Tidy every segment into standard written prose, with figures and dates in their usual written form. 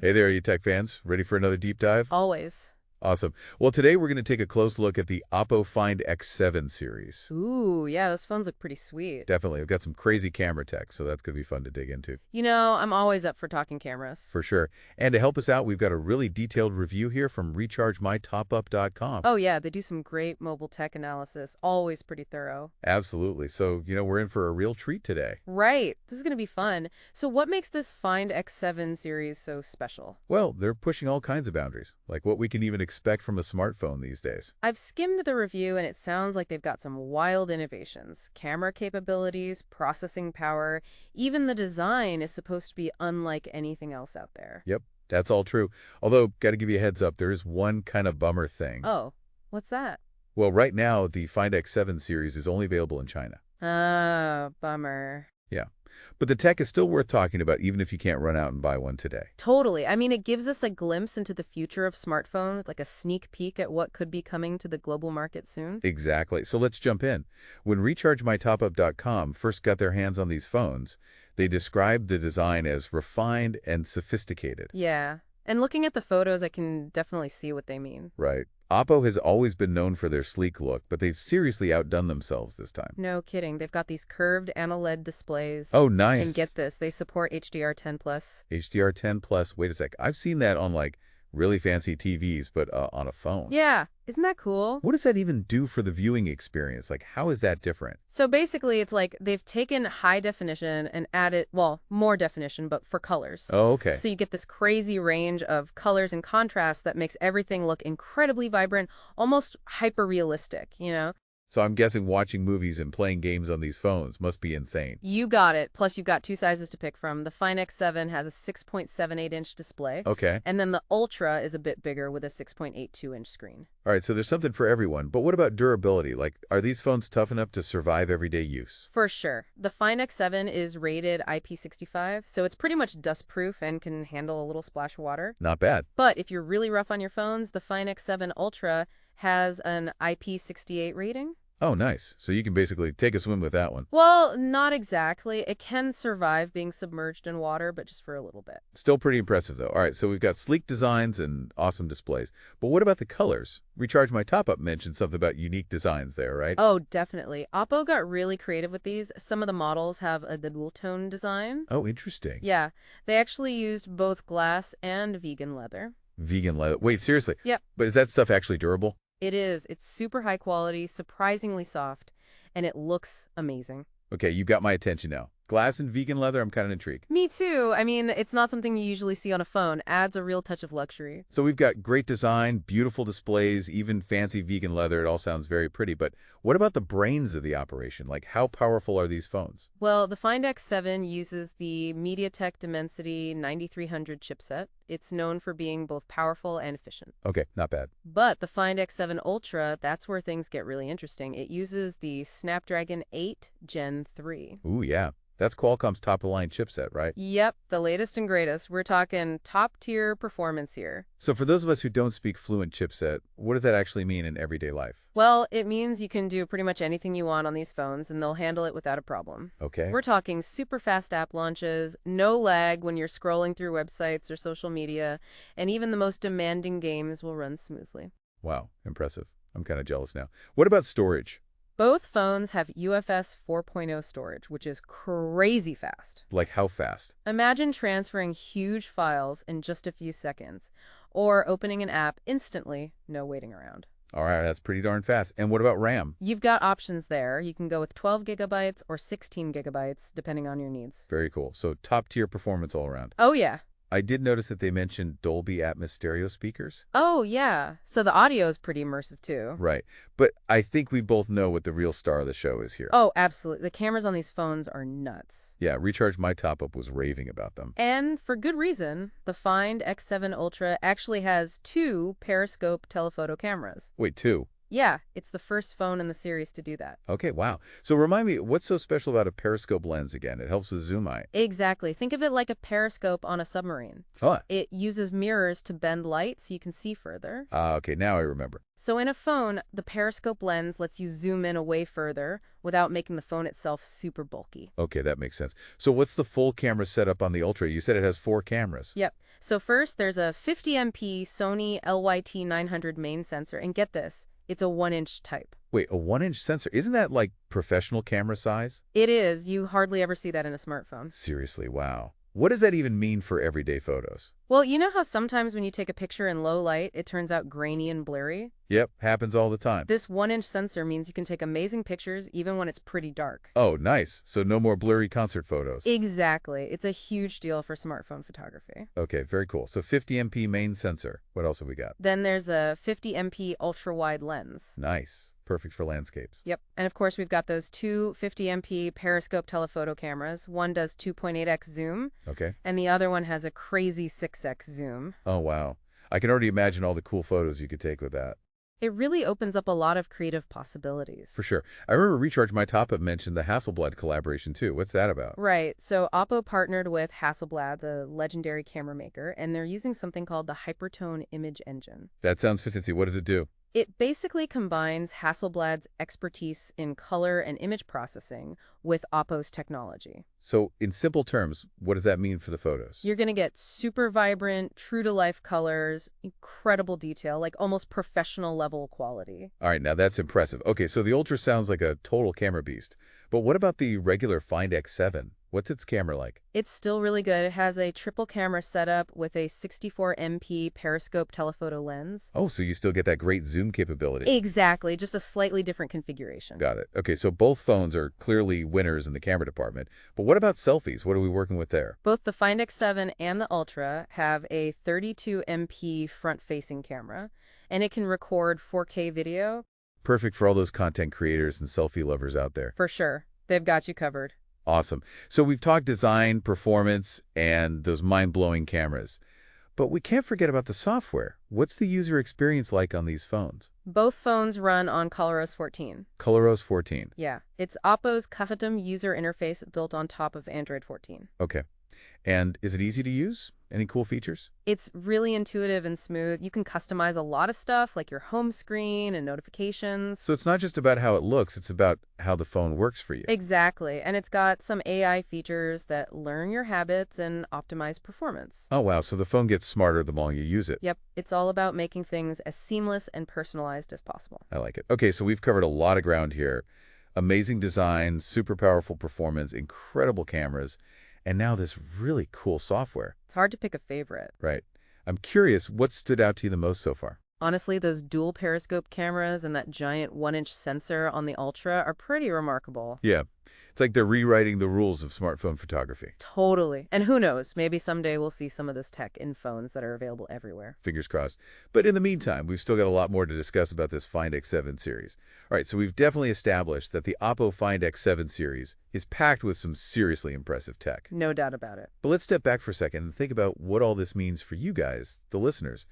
Hey there, you tech fans. Ready for another deep dive? Always. Awesome. Well, today we're going to take a close look at the Oppo Find X7 series. Ooh, yeah, those phones look pretty sweet. Definitely. We've got some crazy camera tech, so that's going to be fun to dig into. I'm always up for talking cameras. For sure. And to help us out, we've got a really detailed review here from RechargeMyTopup.com. Oh, yeah, they do some great mobile tech analysis. Always pretty thorough. Absolutely. So, we're in for a real treat today. Right. This is going to be fun. So what makes this Find X7 series so special? Well, they're pushing all kinds of boundaries, like what we can even expect from a smartphone these days. I've skimmed the review and it sounds like they've got some wild innovations. Camera capabilities, processing power, even the design is supposed to be unlike anything else out there. Yep, that's all true. Although, got to give you a heads up, there is one kind of bummer thing. Oh, what's that? Well, right now, the Find X7 series is only available in China. Ah, bummer. Yeah. But the tech is still worth talking about, even if you can't run out and buy one today. Totally. I mean, it gives us a glimpse into the future of smartphones, like a sneak peek at what could be coming to the global market soon. Exactly. So let's jump in. When RechargeMyTopup.com first got their hands on these phones, they described the design as refined and sophisticated. Yeah. And looking at the photos, I can definitely see what they mean. Right. Oppo has always been known for their sleek look, but they've seriously outdone themselves this time. No kidding. They've got these curved AMOLED displays. Oh, nice. And get this, they support HDR10+. HDR10 plus. Wait a sec. I've seen that on really fancy TVs, but on a phone. Yeah, isn't that cool? What does that even do for the viewing experience? How is that different? So basically, it's like they've taken high definition and added, well, more definition, but for colors. Oh, okay. So you get this crazy range of colors and contrast that makes everything look incredibly vibrant, almost hyper-realistic. So I'm guessing watching movies and playing games on these phones must be insane. You got it. Plus, you've got two sizes to pick from. The Find X7 has a 6.78-inch display. Okay. And then the Ultra is a bit bigger with a 6.82-inch screen. All right, so there's something for everyone. But what about durability? Are these phones tough enough to survive everyday use? For sure. The Find X7 is rated IP65, so it's pretty much dust-proof and can handle a little splash of water. Not bad. But if you're really rough on your phones, the Find X7 Ultra has an IP68 rating. Oh, nice. So you can basically take a swim with that one. Well, not exactly. It can survive being submerged in water, but just for a little bit. Still pretty impressive, though. All right, so we've got sleek designs and awesome displays. But what about the colors? Recharge My Top Up mentioned something about unique designs there, right? Oh, definitely. Oppo got really creative with these. Some of the models have a dual tone design. Oh, interesting. Yeah, they actually used both glass and vegan leather. Vegan leather. Wait, seriously? Yep. But is that stuff actually durable? It is. It's super high quality, surprisingly soft, and it looks amazing. Okay, you've got my attention now. Glass and vegan leather, I'm kind of intrigued. Me too. I mean, it's not something you usually see on a phone. Adds a real touch of luxury. So we've got great design, beautiful displays, even fancy vegan leather. It all sounds very pretty. But what about the brains of the operation? How powerful are these phones? Well, the Find X7 uses the MediaTek Dimensity 9300 chipset. It's known for being both powerful and efficient. Okay, not bad. But the Find X7 Ultra, that's where things get really interesting. It uses the Snapdragon 8 Gen 3. Ooh, yeah. That's Qualcomm's top-of-the-line chipset, right? Yep, the latest and greatest. We're talking top-tier performance here. So for those of us who don't speak fluent chipset, what does that actually mean in everyday life? Well, it means you can do pretty much anything you want on these phones, and they'll handle it without a problem. Okay. We're talking super fast app launches, no lag when you're scrolling through websites or social media, and even the most demanding games will run smoothly. Wow, impressive. I'm kind of jealous now. What about storage? Both phones have UFS 4.0 storage, which is crazy fast. Like how fast? Imagine transferring huge files in just a few seconds, or opening an app instantly, no waiting around. All right, that's pretty darn fast. And what about RAM? You've got options there. You can go with 12 gigabytes or 16 gigabytes, depending on your needs. Very cool. So top-tier performance all around. Oh, yeah. I did notice that they mentioned Dolby Atmos stereo speakers. Oh, yeah. So the audio is pretty immersive, too. Right. But I think we both know what the real star of the show is here. Oh, absolutely. The cameras on these phones are nuts. Yeah, Recharge My Top Up was raving about them. And for good reason. The Find X7 Ultra actually has two Periscope telephoto cameras. Wait, two? Yeah, it's the first phone in the series to do that. Okay, wow. So remind me, what's so special about a periscope lens again? It helps with zoom height. Exactly. Think of it like a periscope on a submarine. Oh, It uses mirrors to bend light so you can see further. okay, now I remember. So in a phone, the periscope lens lets you zoom in away further without making the phone itself super bulky. Okay, that makes sense. So what's the full camera setup on the Ultra? You said it has 4 cameras. Yep. So first, there's a 50MP Sony LYT900 main sensor, and get this, it's a 1-inch type. Wait, a 1-inch sensor? Isn't that like professional camera size? It is. You hardly ever see that in a smartphone. Seriously, wow. What does that even mean for everyday photos? Well, you know how sometimes when you take a picture in low light, it turns out grainy and blurry? Yep, happens all the time. This 1-inch sensor means you can take amazing pictures even when it's pretty dark. Oh, nice. So no more blurry concert photos. Exactly. It's a huge deal for smartphone photography. Okay, very cool. So 50MP main sensor. What else have we got? Then there's a 50MP ultra-wide lens. Nice. Perfect for landscapes. Yep. And of course, we've got those two 50MP Periscope telephoto cameras. One does 2.8x zoom, Okay. and the other one has a crazy 6x zoom. Oh, wow. I can already imagine all the cool photos you could take with that. It really opens up a lot of creative possibilities. For sure. I remember RechargeMyTopup mentioned the Hasselblad collaboration too. What's that about? Right. So Oppo partnered with Hasselblad, the legendary camera maker, and they're using something called the Hypertone image engine. That sounds fancy. What does it do? It basically combines Hasselblad's expertise in color and image processing with Oppo's technology. So in simple terms, what does that mean for the photos? You're going to get super vibrant, true-to-life colors, incredible detail, like almost professional level quality. All right, now that's impressive. Okay, so the Ultra sounds like a total camera beast. But what about the regular Find X7? What's its camera like? It's still really good. It has a triple camera setup with a 64MP periscope telephoto lens. Oh, so you still get that great zoom capability. Exactly, just a slightly different configuration. Got it. Okay, so both phones are clearly winners in the camera department. But what about selfies? What are we working with there? Both the Find X7 and the Ultra have a 32MP front-facing camera, and it can record 4K video. Perfect for all those content creators and selfie lovers out there. For sure. They've got you covered. Awesome. So we've talked design, performance, and those mind-blowing cameras. But we can't forget about the software. What's the user experience like on these phones? Both phones run on ColorOS 14. ColorOS 14. Yeah, it's Oppo's custom user interface built on top of Android 14. Okay. And is it easy to use? Any cool features? It's really intuitive and smooth. You can customize a lot of stuff like your home screen and notifications. So it's not just about how it looks, it's about how the phone works for you. Exactly. And it's got some AI features that learn your habits and optimize performance. Oh, wow. So the phone gets smarter the more you use it. Yep. It's all about making things as seamless and personalized as possible. I like it. Okay, so we've covered a lot of ground here. Amazing design, super powerful performance, incredible cameras, and now this really cool software. It's hard to pick a favorite. Right. I'm curious, what stood out to you the most so far? Honestly, those dual periscope cameras and that giant 1-inch sensor on the Ultra are pretty remarkable. Yeah. It's like they're rewriting the rules of smartphone photography. Totally. And who knows, maybe someday we'll see some of this tech in phones that are available everywhere. Fingers crossed. But in the meantime, we've still got a lot more to discuss about this Find X7 series. All right, so we've definitely established that the Oppo Find X7 series is packed with some seriously impressive tech. No doubt about it. But let's step back for a second and think about what all this means for you guys, the listeners.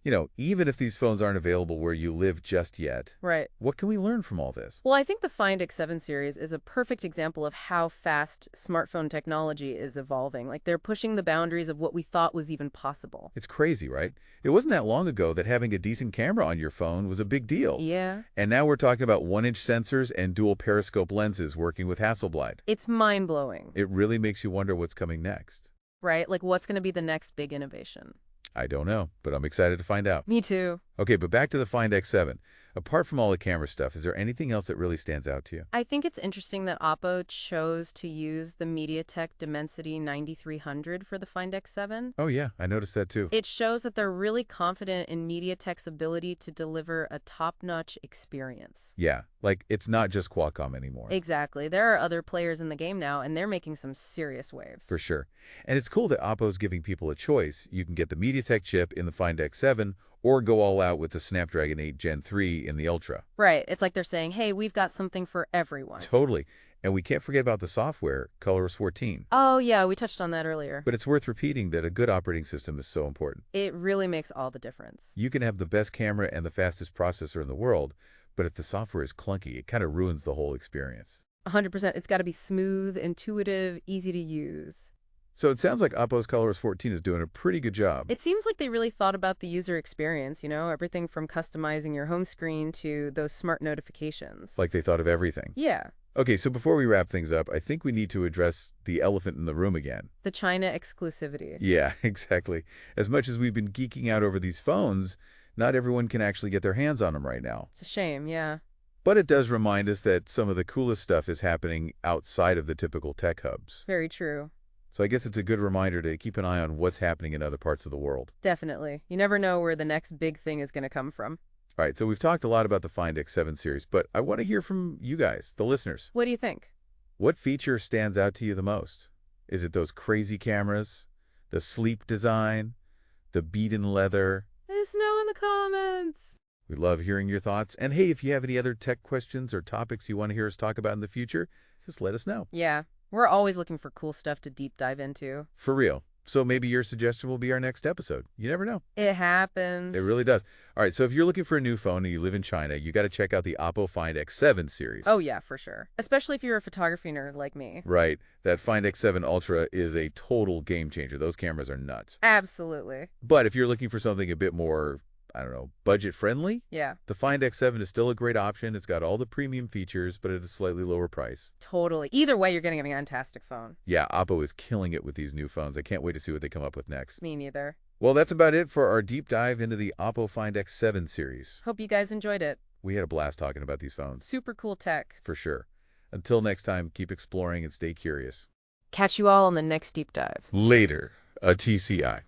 You know, even if these phones aren't available where you live just yet, Right. what can we learn from all this? Well, I think the Find X7 series is a perfect example of how fast smartphone technology is evolving. Like, they're pushing the boundaries of what we thought was even possible. It's crazy, right? It wasn't that long ago that having a decent camera on your phone was a big deal. Yeah. And now we're talking about 1-inch sensors and dual periscope lenses working with Hasselblad. It's mind-blowing, It really makes you wonder what's coming next. right? Like, what's going to be the next big innovation? I don't know, but I'm excited to find out. Me too. Okay, but back to the Find X7. Apart from all the camera stuff, is there anything else that really stands out to you? I think it's interesting that Oppo chose to use the MediaTek Dimensity 9300 for the Find X7. Oh yeah, I noticed that too. It shows that they're really confident in MediaTek's ability to deliver a top-notch experience. Yeah, like it's not just Qualcomm anymore. Exactly. There are other players in the game now, and they're making some serious waves. For sure. And it's cool that Oppo's giving people a choice. You can get the MediaTek chip in the Find X7 or go all out with the Snapdragon 8 Gen 3 in the Ultra. Right. It's like they're saying, hey, we've got something for everyone. Totally. And we can't forget about the software, ColorOS 14. Oh, yeah, we touched on that earlier. But it's worth repeating that a good operating system is so important. It really makes all the difference. You can have the best camera and the fastest processor in the world, But if the software is clunky, it kind of ruins the whole experience. 100%. It's got to be smooth, intuitive, easy to use. So it sounds like Oppo's ColorOS 14 is doing a pretty good job. It seems like they really thought about the user experience, everything from customizing your home screen to those smart notifications. Like they thought of everything. Yeah. Okay, so before we wrap things up, I think we need to address the elephant in the room again. The China exclusivity. Yeah, exactly. As much as we've been geeking out over these phones, not everyone can actually get their hands on them right now. It's a shame, yeah. But it does remind us that some of the coolest stuff is happening outside of the typical tech hubs. Very true. So I guess it's a good reminder to keep an eye on what's happening in other parts of the world. Definitely. You never know where the next big thing is going to come from. All right, so we've talked a lot about the Find X7 series, but I want to hear from you guys, the listeners. What do you think? What feature stands out to you the most? Is it those crazy cameras, the sleek design, the beaten leather? Let us know in the comments. We love hearing your thoughts. And hey, if you have any other tech questions or topics you want to hear us talk about in the future, just let us know. Yeah, we're always looking for cool stuff to deep dive into. For real. So maybe your suggestion will be our next episode. You never know. It happens. It really does. All right, so if you're looking for a new phone and you live in China, you got to check out the Oppo Find X7 series. Oh, yeah, for sure. Especially if you're a photography nerd like me. Right. That Find X7 Ultra is a total game changer. Those cameras are nuts. Absolutely. But if you're looking for something a bit more, I don't know, budget-friendly, Yeah. the Find X7 is still a great option. It's got all the premium features, but at a slightly lower price. Totally. Either way, you're getting a fantastic phone. Yeah, Oppo is killing it with these new phones. I can't wait to see what they come up with next. Me neither. Well, that's about it for our deep dive into the Oppo Find X7 series. Hope you guys enjoyed it. We had a blast talking about these phones. Super cool tech. For sure. Until next time, keep exploring and stay curious. Catch you all on the next deep dive. Later, a TCI.